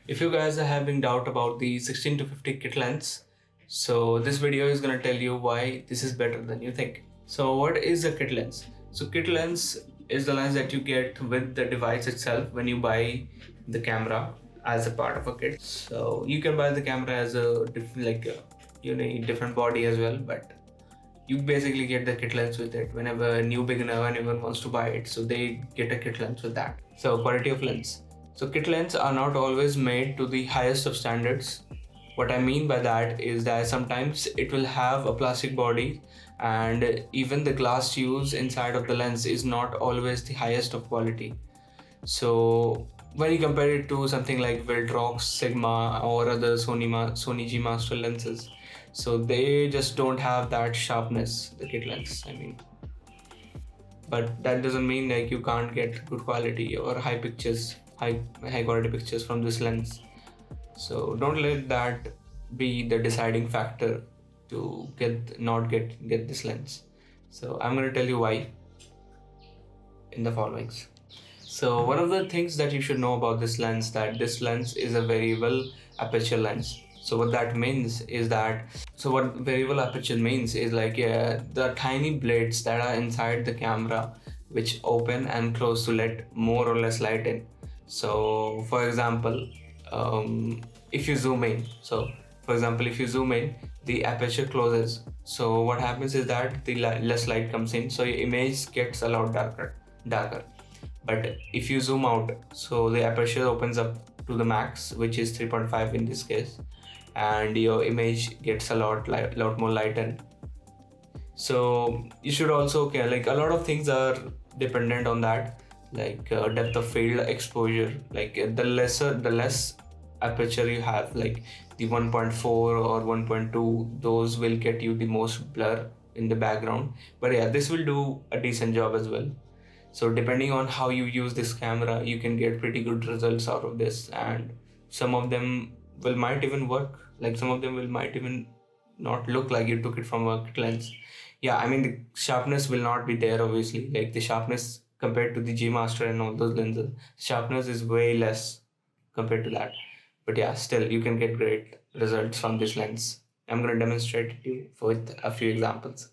If you guys are having doubt about the 16 to 50 kit lens, so this video is going to tell you why this is better than you think. So what is a kit lens? So kit lens is the lens that you get with the device itself when you buy the camera as a part of a kit. So you can buy the camera as a you need different body as well, but you basically get the kit lens with it. Whenever a new beginner, anyone wants to buy it, so they get a kit lens with that. So quality of lens. So kit lens are not always made to the highest of standards. What I mean by that is that sometimes it will have a plastic body, and even the glass used inside of the lens is not always the highest of quality. So when you compare it to something like Viltrox, Sigma, or other Sony G Master lenses, so they just don't have that sharpness, the kit lens, I mean. But that doesn't mean like you can't get good quality or high quality pictures from this lens. So don't let that be the deciding factor to get this lens. So I'm going to tell you why in the followings. So one of the things that you should know about this lens, that this lens is a variable aperture lens. So what that means is that, what variable aperture means is like the tiny blades that are inside the camera which open and close to let more or less light in. So for example, if you zoom in, the aperture closes. So what happens is that the less light comes in, so your image gets a lot darker. But if you zoom out, so the aperture opens up to the max, which is 3.5 in this case, and your image gets a lot more light in. So you should also care, like a lot of things are dependent on that, like depth of field, exposure. Like the less aperture you have, like the 1.4 or 1.2, those will get you the most blur in the background. But yeah, this will do a decent job as well. So depending on how you use this camera, you can get pretty good results out of this, and some of them might even work. Like some of them might even not look like you took it from a kit lens. Yeah, I mean the sharpness will not be there obviously. Like the sharpness compared to the G Master and all those lenses, sharpness is way less compared to that. But yeah, still you can get great results from this lens. I'm going to demonstrate it to you with a few examples.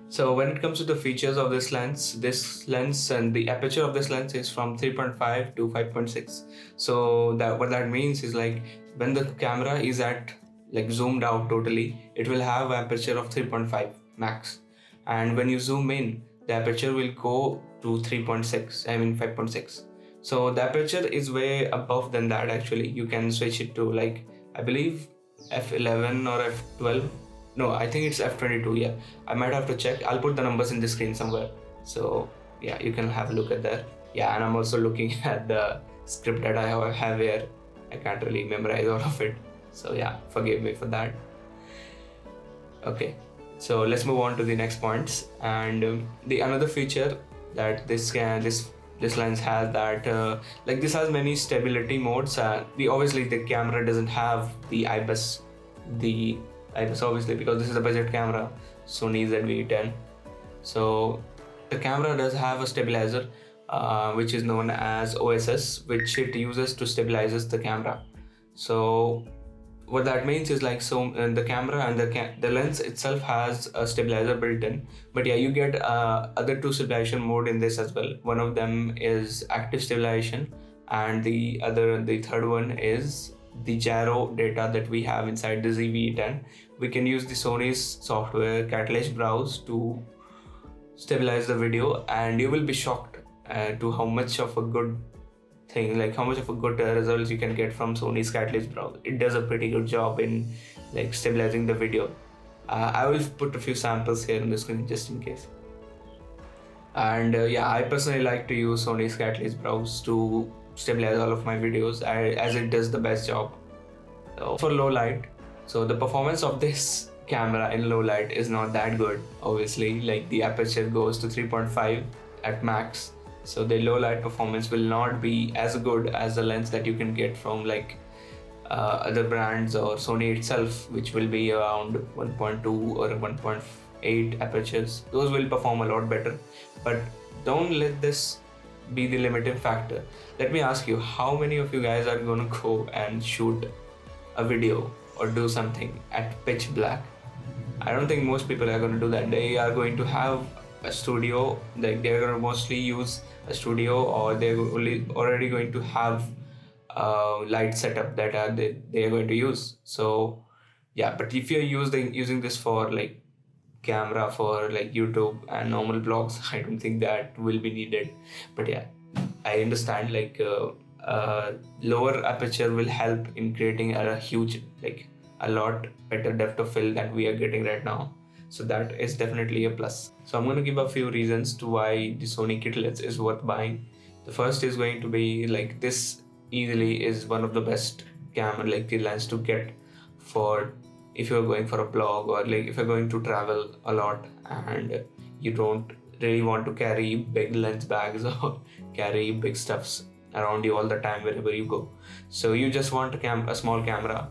So when it comes to the features of this lens and the aperture of this lens is from 3.5 to 5.6. So what that means is like when the camera is at like zoomed out totally, it will have aperture of 3.5 max. And when you zoom in, the aperture will go to 3.6, I mean 5.6. So the aperture is way above than that. Actually, you can switch it to, like, I believe f11 or f12. No, I think it's f22. Yeah, I might have to check. I'll put the numbers in the screen somewhere, so yeah, you can have a look at that. Yeah, and I'm also looking at the script that I have here. I can't really memorize all of it, so yeah, forgive me for that. Okay, so let's move on to the next points. And the another feature that this lens has, that like, this has many stability modes. Obviously the camera doesn't have the IBIS, obviously, because this is a budget camera, Sony ZV E10. So the camera does have a stabilizer, which is known as OSS, which it uses to stabilizes the camera. So what that means is, like, so the camera and the lens itself has a stabilizer built in, but yeah, you get other two stabilization mode in this as well. One of them is active stabilization, and the third one is the gyro data that we have inside the ZV E10. We can use the Sony's software Catalyst Browse to stabilize the video, and you will be shocked to how much of a good thing, like how much of a good results you can get from Sony's Catalyst Browse. It does a pretty good job in, like, stabilizing the video. I will put a few samples here on the screen just in case. And yeah, I personally like to use Sony's Catalyst Browse to stabilize all of my videos, as it does the best job. So for low light, so the performance of this camera in low light is not that good, obviously. Like, the aperture goes to 3.5 at max, so the low light performance will not be as good as the lens that you can get from, like, other brands or Sony itself, which will be around 1.2 or 1.8 apertures. Those will perform a lot better, but don't let this be the limiting factor. Let me ask you, how many of you guys are going to go and shoot a video or do something at pitch black? I don't think most people are going to do that. They are going to have a studio, like, they're going to mostly use a studio, or they're already going to have a light setup that they are going to use. So yeah, but if you're using this for, like, camera for, like, YouTube and normal vlogs, I don't think that will be needed. But yeah, I understand, like, lower aperture will help in creating a huge, like, a lot better depth of field than we are getting right now. So that is definitely a plus. So I'm going to give a few reasons to why the Sony kit lens is worth buying. The first is going to be, like, this easily is one of the best camera, like, the lens to get for if you're going for a vlog, or, like, if you're going to travel a lot and you don't really want to carry big lens bags or carry big stuffs around you all the time wherever you go. So you just want a small camera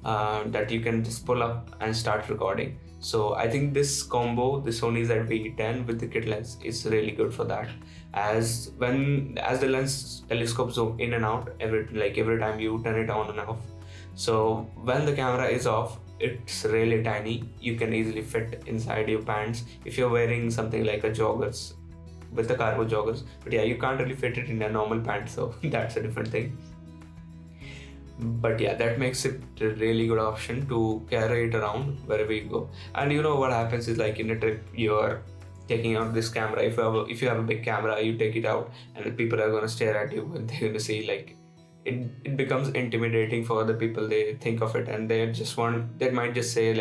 that you can just pull up and start recording. So I think this combo, the Sony ZV-E10 with the kit lens, is really good for that. As the lens telescope zoom in and out every time you turn it on and off. So when the camera is off, it's really tiny. You can easily fit inside your pants if you're wearing something like a joggers, with the cargo joggers. But yeah, you can't really fit it in a normal pant, so that's a different thing. But yeah, that makes it a really good option to carry it around wherever you go. And you know what happens is, like, in a trip, you're taking out this camera. If you have a big camera, you take it out and people are going to stare at you and they're going to see, like, it becomes intimidating for the people. They think of it and they might just say,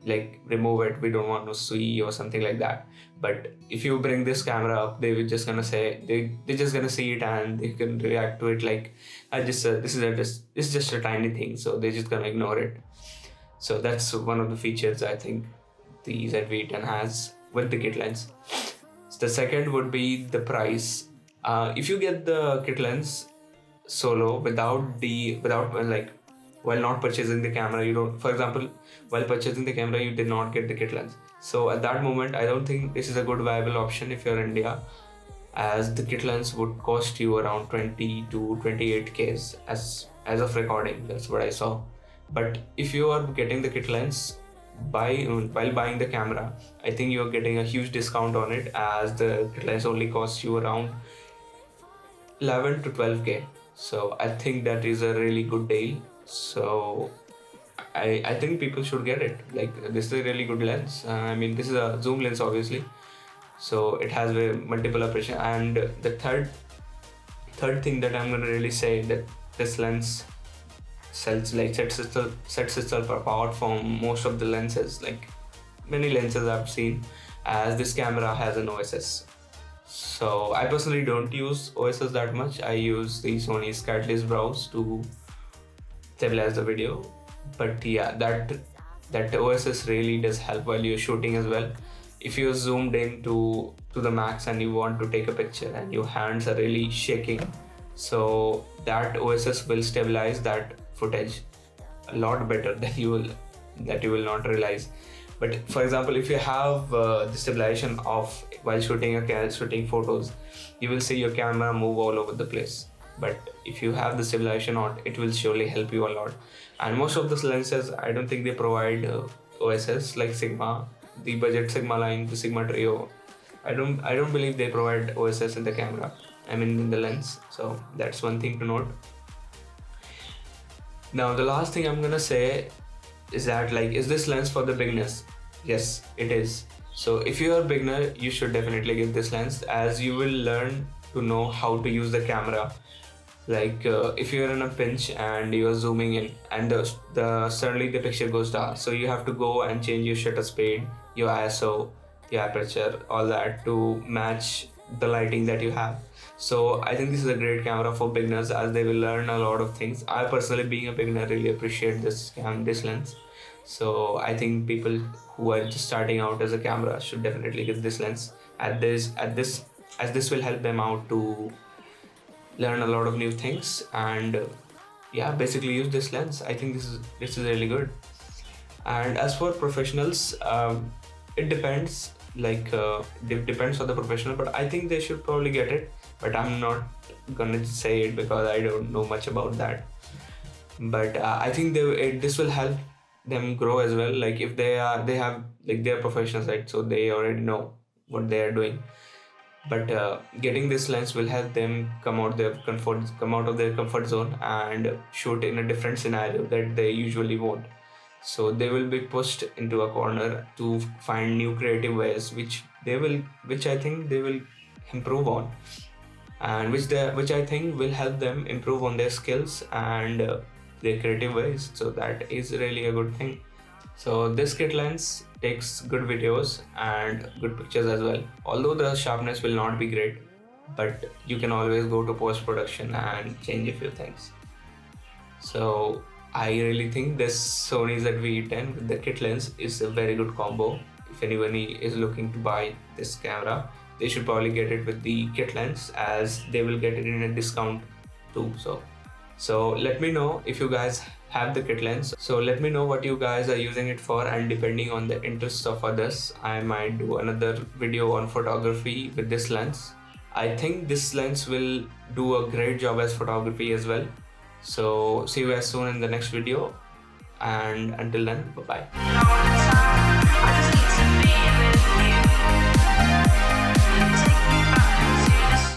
like remove it, we don't want to see, or something like that. But if you bring this camera up, they're just gonna say, they're just gonna see it and they can react to it like, this is just a tiny thing, so they're just gonna ignore it. So that's one of the features I think the ZV-E10 has with the kit lens. The second would be the price. If you get the kit lens solo while not purchasing the camera, while purchasing the camera you did not get the kit lens. So at that moment, I don't think this is a good viable option if you're in India, as the kit lens would cost you around 20 to 28K as of recording. That's what I saw. But if you are getting the kit lens while buying the camera, I think you're getting a huge discount on it, as the kit lens only costs you around 11 to 12K. So I think that is a really good deal. So I think people should get it. Like, this is a really good lens. This is a zoom lens, obviously. so it has multiple operation. And the third thing that I'm gonna really say, that this lens sets itself apart from most of the lenses, like many lenses I've seen, as this camera has an OSS. So I personally don't use OSS that much. I use the Sony's catalyst browse to stabilize the video, but yeah, that OSS really does help while you're shooting as well. If you're zoomed in to the max and you want to take a picture and your hands are really shaking, so that OSS will stabilize that footage a lot better than you will not realize. But for example, if you have the stabilization off while shooting photos, you will see your camera move all over the place. But if you have the stabilization on, it will surely help you a lot. And most of the lenses, I don't think they provide OSS, like Sigma, the budget Sigma line, the Sigma Trio. I don't believe they provide OSS in the camera, I mean in the lens. So that's one thing to note. Now the last thing I'm gonna say is that, like, is this lens for the beginners? Yes, it is. So if you are a beginner, you should definitely get this lens, as you will learn to know how to use the camera. Like if you're in a pinch and you're zooming in and suddenly the picture goes dark, so you have to go and change your shutter speed, your ISO, the aperture, all that to match the lighting that you have. So I think this is a great camera for beginners, as they will learn a lot of things. I personally, being a beginner, really appreciate this lens. So I think people who are just starting out as a camera should definitely get this lens, as this will help them out to learn a lot of new things, and yeah, basically use this lens. I think this is really good. And as for professionals, it depends, like depends on the professional, but I think they should probably get it. But I'm not gonna say it because I don't know much about that. But I think this will help them grow as well. Like if they're professionals, right? So they already know what they are doing. But getting this lens will help them come out of their comfort zone and shoot in a different scenario that they usually won't. So they will be pushed into a corner to find new creative ways, which I think they will improve on, and which I think will help them improve on their skills and their creative ways. So that is really a good thing. So this kit lens takes good videos and good pictures as well, although the sharpness will not be great, but you can always go to post-production and change a few things. So I really think this Sony ZV E10 with the kit lens is a very good combo. If anybody is looking to buy this camera, they should probably get it with the kit lens, as they will get it in a discount too. So let me know if you guys have the kit lens. So let me know what you guys are using it for, and depending on the interests of others, I might do another video on photography with this lens. I think this lens will do a great job as photography as well. So see you guys soon in the next video, and until then, bye bye.